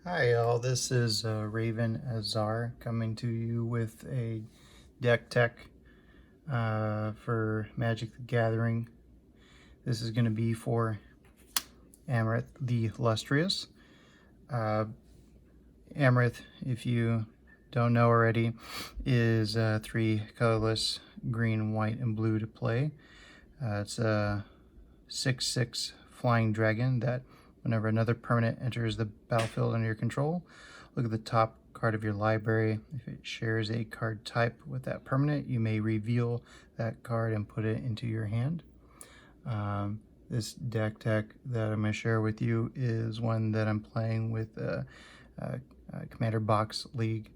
Hi all, this is Raven Azar coming to you with a deck tech for Magic the Gathering. This is going to be for Amareth the Lustrous. Amareth, if you don't know already, is 3 colorless green, white, and blue to play. It's a 6/6 flying dragon that whenever another permanent enters the battlefield under your control, look at the top card of your library. If it shares a card type with that permanent, you may reveal that card and put it into your hand. This deck tech that I'm going to share with you is one that I'm playing with Commander Box League,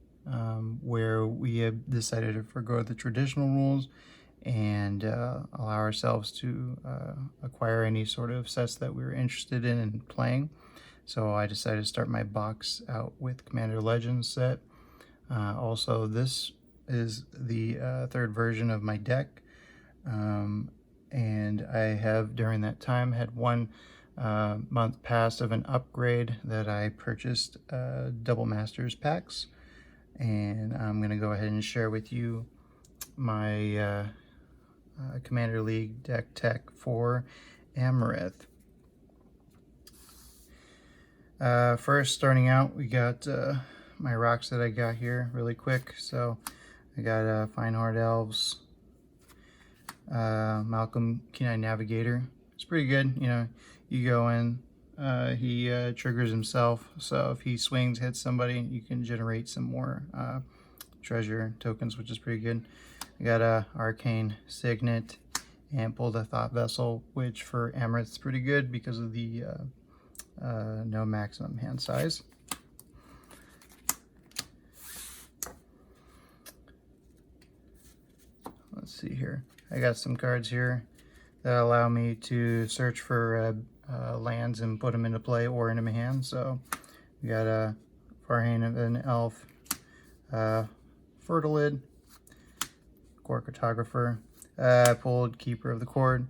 where we have decided to forgo the traditional rules and allow ourselves to acquire any sort of sets that we were interested in playing. So I decided to start my box out with Commander Legends set. Also, this is the third version of my deck, and I have during that time had 1 month past of an upgrade that I purchased Double Masters packs, and I'm going to go ahead and share with you my Commander League deck tech for Amareth. First, starting out, we got my rocks that I got here really quick. So I got Fineheart Elves, Malcolm Kenai Navigator. It's pretty good. You know, you go in, he triggers himself. So if he swings, hits somebody, you can generate some more treasure tokens, which is pretty good. I got a Arcane Signet and pulled a Thought Vessel, which for Amareth is pretty good because of the no maximum hand size. Let's see here. I got some cards here that allow me to search for lands and put them into play or into my hand. So we got a Farhane of an Elf, Fertilid, Core Cartographer. Pulled Keeper of the Cord.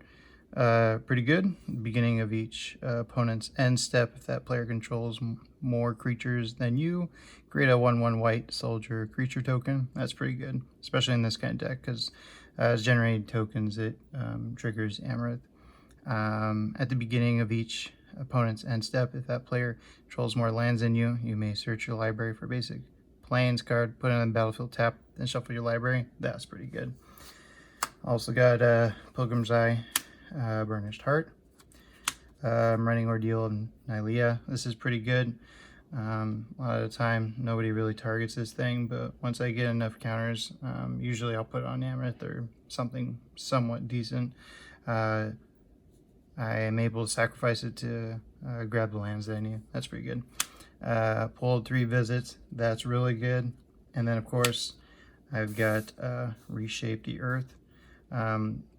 Pretty good. Beginning of each opponent's end step, if that player controls more creatures than you, create a 1/1 white soldier creature token. That's pretty good, especially in this kind of deck, because as generated tokens, it triggers Amareth. At the beginning of each opponent's end step, if that player controls more lands than you, you may search your library for basic plains card, put it on the battlefield, tap, then shuffle your library. That's pretty good. Also got Pilgrim's Eye, Burnished Heart. I'm running Ordeal and Nylea. This is pretty good. A lot of the time, nobody really targets this thing, but once I get enough counters, usually I'll put it on Amareth or something somewhat decent. I am able to sacrifice it to grab the lands that I need. That's pretty good. Pulled 3 visits. That's really good. And then, of course, I've got Reshape the Earth.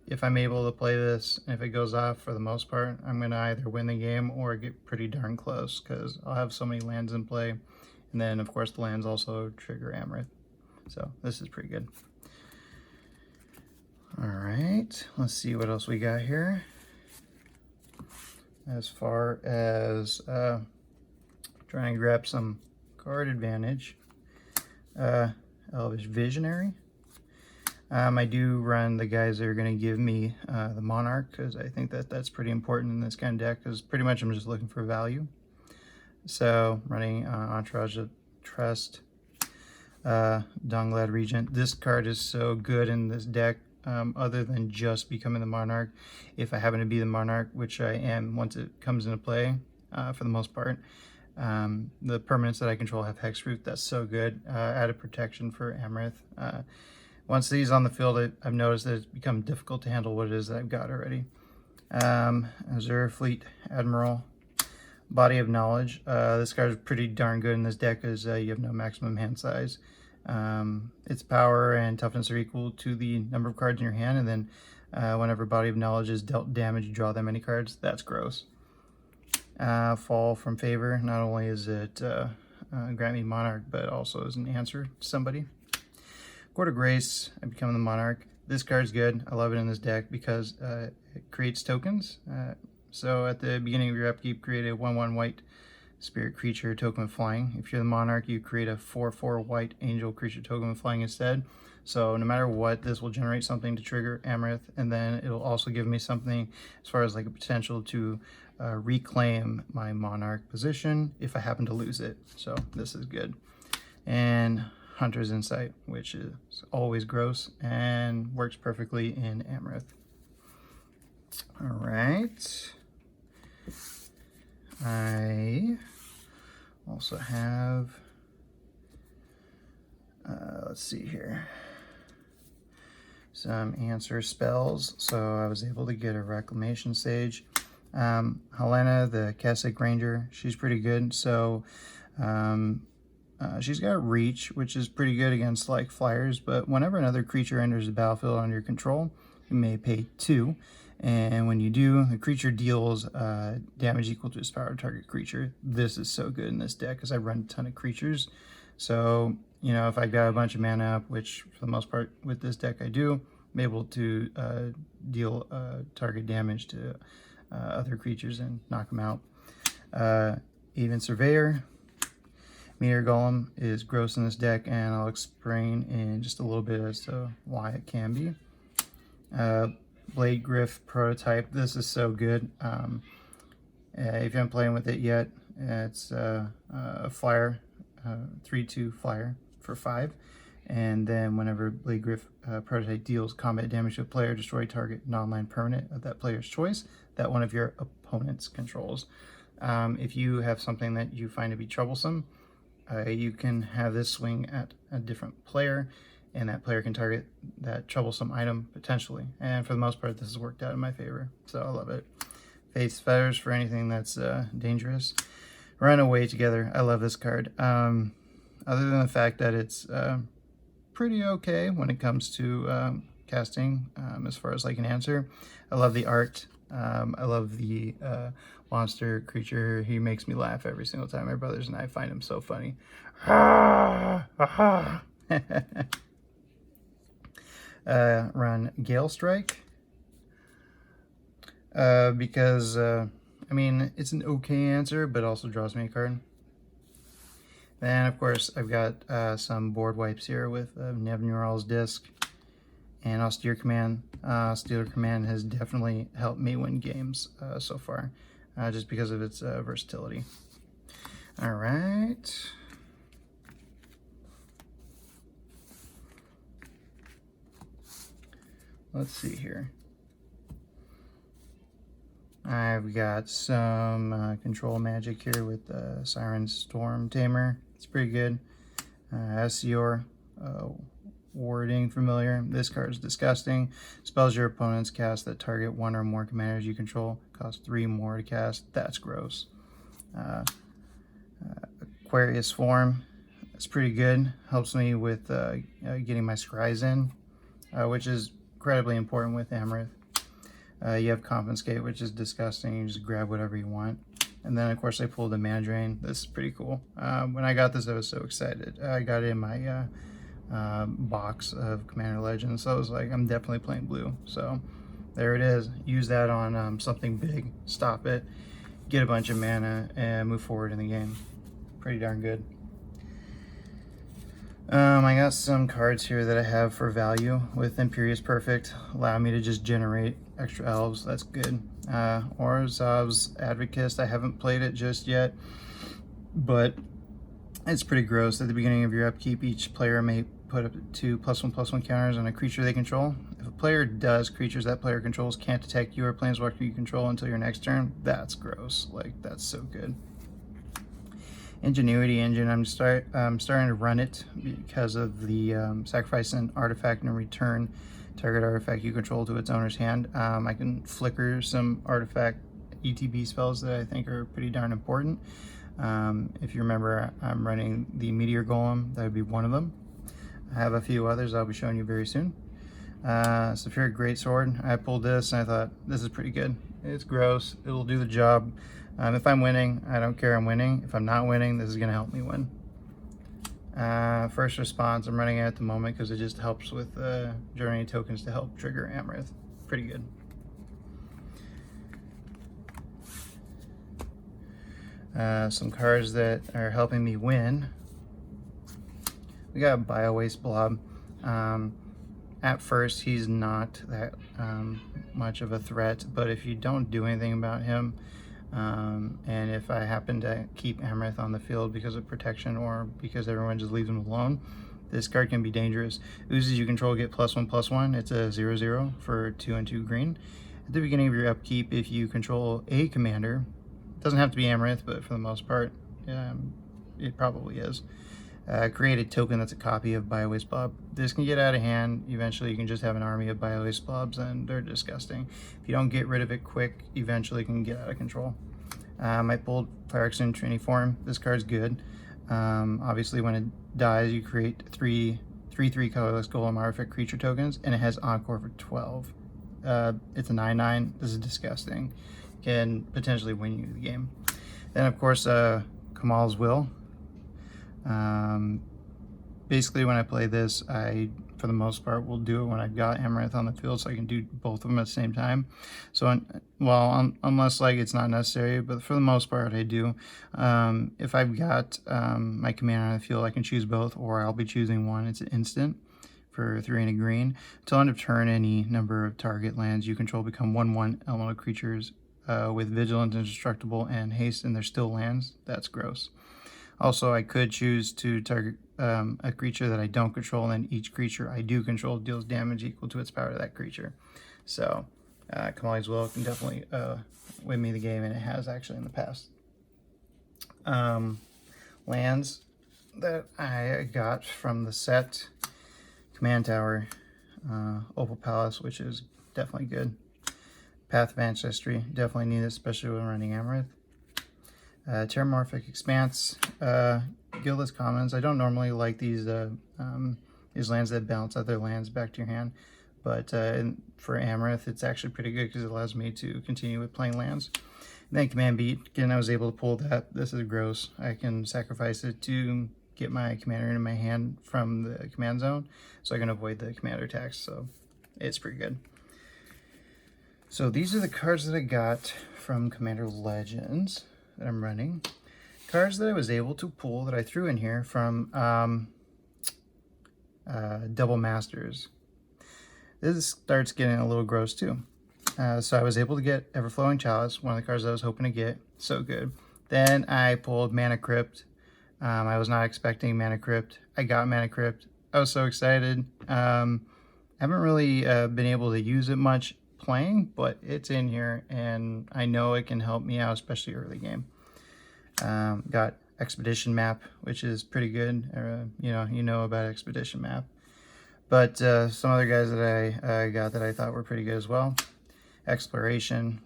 If I'm able to play this, if it goes off, for the most part, I'm going to either win the game or get pretty darn close, because I'll have so many lands in play. And then, of course, the lands also trigger Amareth. So this is pretty good. All right, let's see what else we got here. As far as trying to grab some card advantage, Elvish Visionary. I do run the guys that are going to give me the Monarch, because I think that that's pretty important in this kind of deck, because pretty much I'm just looking for value. So running Entourage of Trust, Dunglad Regent. This card is so good in this deck, other than just becoming the Monarch. If I happen to be the Monarch, which I am once it comes into play, for the most part, the permanents that I control have Hexproof. That's so good. Added protection for Amareth. Once these on the field, I've noticed that it's become difficult to handle what it is that I've got already. Azure Fleet Admiral, Body of Knowledge. This card is pretty darn good in this deck, because you have no maximum hand size. Its power and toughness are equal to the number of cards in your hand, and then whenever Body of Knowledge is dealt damage, you draw that many cards. That's gross. Fall from Favor. Not only is it grant me Monarch, but also is an answer to somebody. Court of Grace, I become the Monarch. This card's good. I love it in this deck because it creates tokens. So at the beginning of your upkeep, create a 1/1 white spirit creature token with flying. If you're the monarch, you create a 4/4 white angel creature token with flying instead. So no matter what, this will generate something to trigger Amareth, and then it'll also give me something as far as like a potential to reclaim my monarch position if I happen to lose it. So this is good. And Hunter's Insight, which is always gross and works perfectly in Amareth. All right. I also have, let's see here, some answer spells. So I was able to get a Reclamation Sage. Helena, the Keswick Ranger, she's pretty good. So she's got Reach, which is pretty good against like flyers, but whenever another creature enters the battlefield under your control, you may pay 2. And when you do, the creature deals damage equal to its power target creature. This is so good in this deck because I run a ton of creatures. So, you know, if I've got a bunch of mana up, which for the most part with this deck I do, I'm able to deal target damage to other creatures and knock them out. Even Surveyor. Meteor Golem is gross in this deck, and I'll explain in just a little bit as to why it can be. Blade Griff Prototype. This is so good. If you haven't played with it yet, it's a flyer, 3/2 flyer for 5. And then whenever Blade Griff Prototype deals combat damage to a player, destroy target non-land permanent of that player's choice that one of your opponents controls. If you have something that you find to be troublesome, you can have this swing at a different player, and that player can target that troublesome item potentially. And for the most part, this has worked out in my favor, so I love it. Faith's Fetters for anything that's dangerous. Run Away Together. I love this card. Other than the fact that it's pretty okay when it comes to casting, as far as like an answer. I love the art. I love the monster creature. He makes me laugh every single time. My brothers and I find him so funny. Run Gale Strike because I mean, it's an okay answer, but also draws me a card. Then of course I've got some board wipes here with Nevinural's Disc and Austere Command. Austere Command has definitely helped me win games so far, just because of its versatility. All right. Let's see here. I've got some control magic here with Siren Stormtamer. It's pretty good. Asior, wording familiar. This card is disgusting. Spells your opponents cast that target 1 or more commanders you control. Cost 3 more to cast. That's gross. Aquarius Form. It's pretty good. Helps me with getting my scries in, which is incredibly important with Amareth. You have Confiscate, which is disgusting. You just grab whatever you want. And then, of course, I pulled a Mana Drain. This is pretty cool. When I got this, I was so excited. I got it in my box of Commander Legends, so I was like, I'm definitely playing blue. So there it is. Use that on something big. Stop it. Get a bunch of mana and move forward in the game. Pretty darn good. I got some cards here that I have for value with Imperious Perfect. Allow me to just generate extra elves. That's good. Orzhov's Advocist. I haven't played it just yet, but it's pretty gross. At the beginning of your upkeep, each player may put up to +1/+1 counters on a creature they control. If a player does, creatures that player controls can't attack you or planeswalker you control until your next turn. That's gross. Like, that's so good. Ingenuity Engine, I'm starting to run it because of the sacrifice an artifact and return target artifact you control to its owner's hand. I can flicker some artifact ETB spells that I think are pretty darn important. If you remember, I'm running the Meteor Golem. That would be one of them. I have a few others I'll be showing you very soon. Sulfuric Greatsword. I pulled this and I thought, this is pretty good. It's gross. It'll do the job. If I'm winning, I don't care I'm winning. If I'm not winning, this is going to help me win. First Response, I'm running it at the moment because it just helps with generating tokens to help trigger Amareth. Pretty good. Some cards that are helping me win. We got Biowaste Blob. At first, he's not that much of a threat, but if you don't do anything about him, and if I happen to keep Amareth on the field because of protection or because everyone just leaves him alone, this card can be dangerous. Oozes you control get +1/+1. It's a 0/0 for 2 and 2 green. At the beginning of your upkeep, if you control a commander, it doesn't have to be Amareth, but for the most part, it probably is. Create a token that's a copy of Biowaste Blob. This can get out of hand. Eventually, you can just have an army of Biowaste Blobs, and they're disgusting. If you don't get rid of it quick, eventually it can get out of control. I pulled Cleric's in Trinity form. This card's good. Obviously, when it dies, you create 3/3 colorless golem artifact creature tokens, and it has Encore for 12. It's a 9/9. This is disgusting. Can potentially win you the game. Then, of course, Kamal's Will. Basically, when I play this, I, for the most part, will do it when I've got Amareth on the field, so I can do both of them at the same time. So, unless like it's not necessary, but for the most part, I do. If I've got my commander on the field, I can choose both, or I'll be choosing one. It's an instant for 3 and a green. Until end of turn, any number of target lands you control become 1/1 elemental creatures with vigilance, indestructible, and haste, and they're still lands. That's gross. Also, I could choose to target a creature that I don't control, and then each creature I do control deals damage equal to its power to that creature. So, Kamali's Will can definitely win me the game, and it has actually in the past. Lands that I got from the set: Command Tower, Opal Palace, which is definitely good. Path of Ancestry, definitely need it, especially when running Amareth. Terramorphic Expanse, Guildless Commons. I don't normally like these lands that bounce other lands back to your hand, but for Amareth, it's actually pretty good because it allows me to continue with playing lands. And then Command Beat, again, I was able to pull that. This is gross. I can sacrifice it to get my commander into my hand from the command zone, so I can avoid the commander attacks, so it's pretty good. So these are the cards that I got from Commander Legends that I'm running. Cards that I was able to pull that I threw in here from Double Masters. This starts getting a little gross too. So I was able to get Everflowing Chalice, one of the cards I was hoping to get. So good. Then I pulled Mana Crypt. I was not expecting Mana Crypt. I got Mana Crypt. I was so excited. Haven't really been able to use it much playing, but it's in here, and I know it can help me out, especially early game. Got Expedition Map, which is pretty good. You know about Expedition Map. But some other guys that I got that I thought were pretty good as well. Exploration.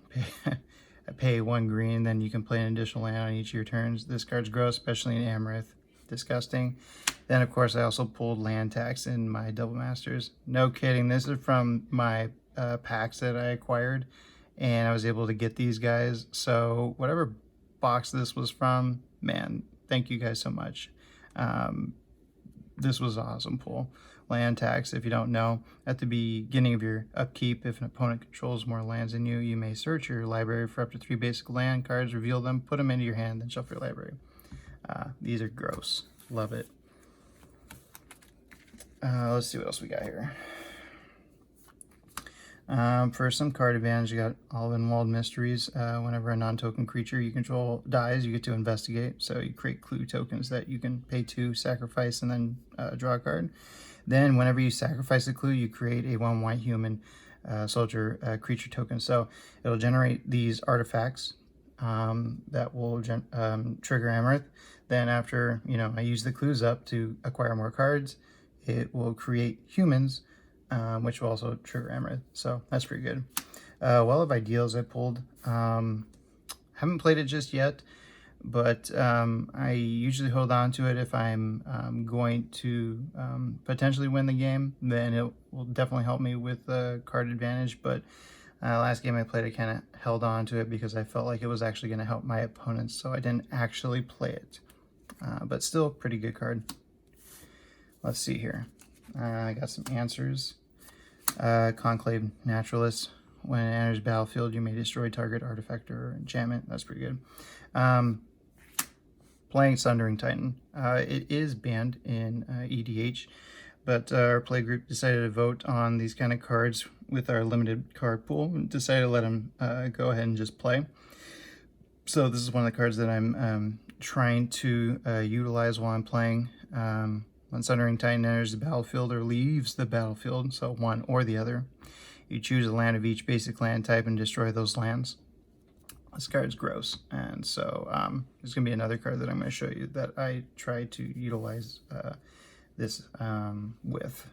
I pay 1 green, then you can play an additional land on each of your turns. This card's gross, especially in Amareth. Disgusting. Then, of course, I also pulled Land Tax in my Double Masters. No kidding. This is from my packs that I acquired, and I was able to get these guys. So whatever box this was from, man, thank you guys so much. This was an awesome pull. Land Tax, if you don't know, at the beginning of your upkeep, if an opponent controls more lands than you, you may search your library for up to 3 basic land cards, reveal them, put them into your hand, then shuffle your library. These are gross. Love it. Let's see what else we got here. For some card advantage, you got All-in-Walled Mysteries. Whenever a non-token creature you control dies, you get to investigate. So you create clue tokens that you can pay 2, sacrifice, and then draw a card. Then whenever you sacrifice a clue, you create a 1 white human soldier creature token. So it'll generate these artifacts that will trigger Amareth. Then after, I use the clues up to acquire more cards, it will create humans, which will also trigger Amareth. So that's pretty good. Well of Ideals I pulled. Haven't played it just yet, but I usually hold on to it if I'm going to potentially win the game. Then it will definitely help me with card advantage. But last game I played, I kind of held on to it because I felt like it was actually going to help my opponents, so I didn't actually play it. But still, pretty good card. Let's see here. I got some answers. Conclave Naturalist. When it enters battlefield, you may destroy target artifact or enchantment. That's pretty good. playing Sundering Titan. It is banned in EDH, but our play group decided to vote on these kind of cards with our limited card pool and decided to let them go ahead and just play. So this is one of the cards that I'm trying to utilize while I'm playing. When Sundering Titan enters the battlefield or leaves the battlefield, so one or the other, you choose a land of each basic land type and destroy those lands. This card's gross, and so there's going to be another card that I'm going to show you that I tried to utilize this with,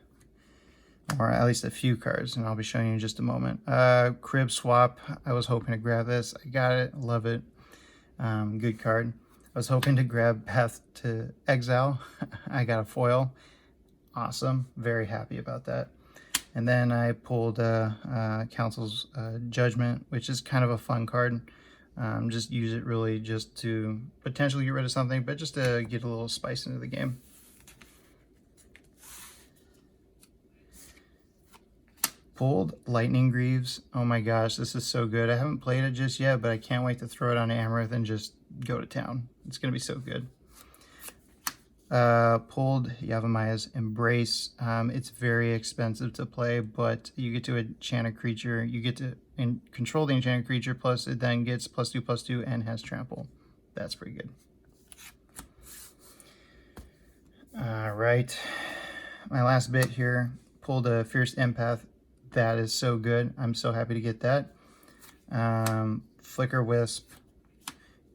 or at least a few cards, and I'll be showing you in just a moment. Crypt swap, I was hoping to grab this. I got it, love it. Good card. I was hoping to grab Path to Exile. I got a foil. Awesome. Very happy about that. And then I pulled Council's Judgment, which is kind of a fun card. Just use it really just to potentially get rid of something, but just to get a little spice into the game. Pulled Lightning Greaves. Oh my gosh, this is so good. I haven't played it just yet, but I can't wait to throw it on Amareth and just go to town. It's going to be so good. Pulled Yavimai's Embrace. It's very expensive to play, but you get to enchant a creature. You get to control the enchanted creature, plus it then gets +2/+2 and has trample. That's pretty good. All right. My last bit here. Pulled a Fierce Empath. That is so good. I'm so happy to get that. Flicker Wisp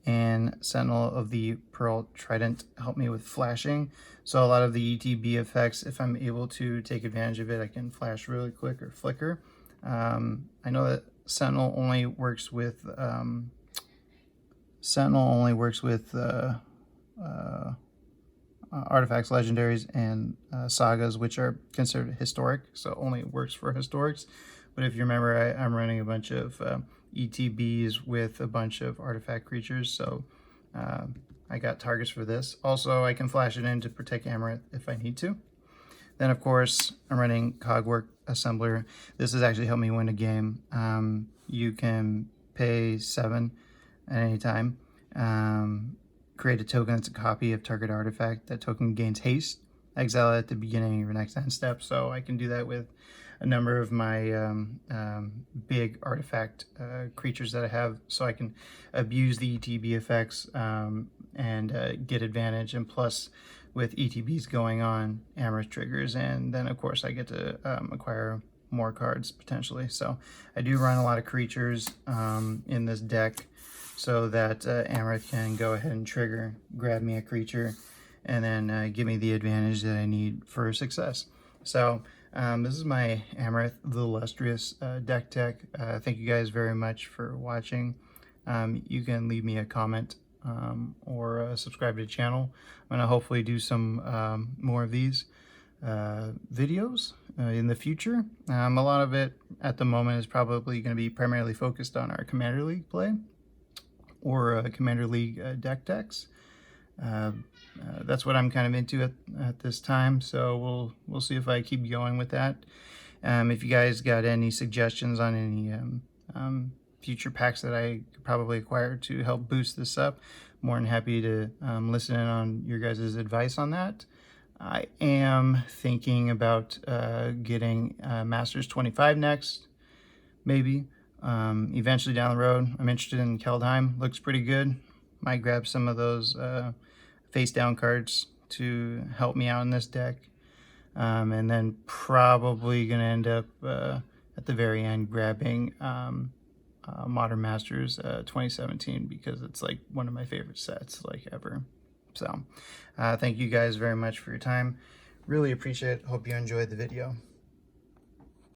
and Sentinel of the Pearl Trident help me with flashing. So a lot of the ETB effects, if I'm able to take advantage of it, I can flash really quick or flicker. I know that Sentinel only works with artifacts, legendaries, and sagas, which are considered historic, so only works for historics. But if you remember, I'm running a bunch of ETBs with a bunch of artifact creatures, so I got targets for this. Also, I can flash it in to protect Amareth if I need to. Then, of course, I'm running Cogwork Assembler. This has actually helped me win a game. You can pay 7 at any time. Create a token that's a copy of target artifact. That token gains haste. Exile it at the beginning of your next end step. So I can do that with a number of my big artifact creatures that I have. So I can abuse the ETB effects and get advantage. And plus, with ETBs going on, Amareth triggers. And then, of course, I get to acquire more cards potentially. So I do run a lot of creatures in this deck, so that Amareth can go ahead and trigger, grab me a creature, and then give me the advantage that I need for success. So this is my Amareth the Lustrous deck tech. Thank you guys very much for watching. You can leave me a comment or subscribe to the channel. I'm going to hopefully do some more of these videos in the future. A lot of it at the moment is probably going to be primarily focused on our Commander League play, or Commander League deck decks. That's what I'm kind of into at this time, so we'll see if I keep going with that. If you guys got any suggestions on any future packs that I could probably acquire to help boost this up, more than happy to listen in on your guys' advice on that. I am thinking about getting Masters 25 next, maybe. Eventually down the road. I'm interested in Kaldheim. Looks pretty good. Might grab some of those face down cards to help me out in this deck. And then probably going to end up at the very end grabbing Modern Masters 2017, because it's like one of my favorite sets like ever. So thank you guys very much for your time. Really appreciate it. Hope you enjoyed the video.